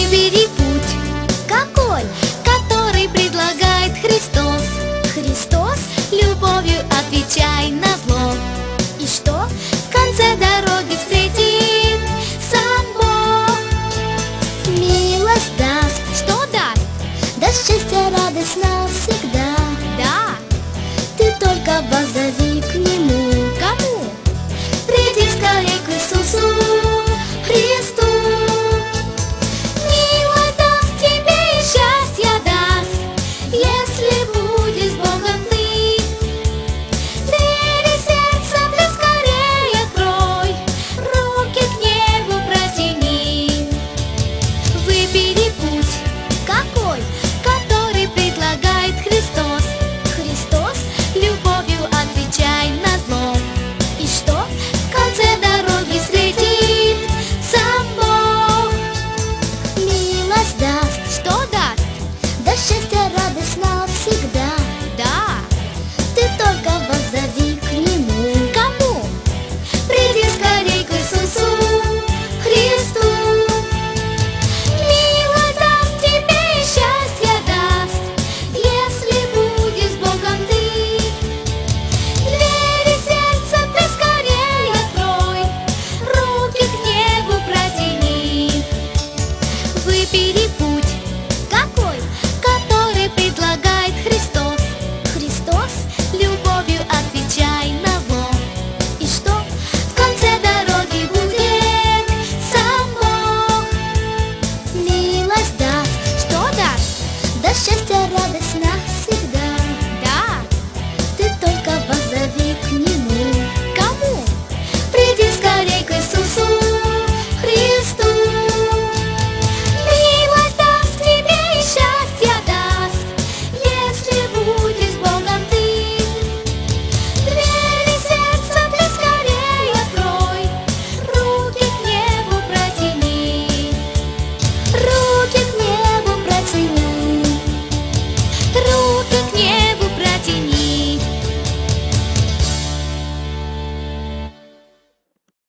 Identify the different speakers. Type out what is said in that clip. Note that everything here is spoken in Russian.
Speaker 1: Выбери путь. Какой? Который предлагает Христос. Христос? Любовью отвечай на зло. И что в конце дороги встретит сам Бог? Милость даст. Что даст? Даст счастье, радость навсегда. Да. Ты только воззови к Нему. Кому? Приди скорей к Иисусу Христу. Милость даст тебе и счастье даст, если будешь с Богом ты. Двери сердца ты скорее открой, руки к небу протяни. Выбери путь. Какой? Который предлагает Христос. Христос? Любовью отвечай на зло. И что в конце дороги встретит сам Бог? Милость даст. Что даст? Даст счастье, радость навсегда. Да. Ты только воззови к Нему. Кому? Приди скорей к Иисусу Христу. Милость даст тебе и счастье даст, если будешь с Богом ты. Двери сердца ты скорее открой, руки к небу протяни. Выбери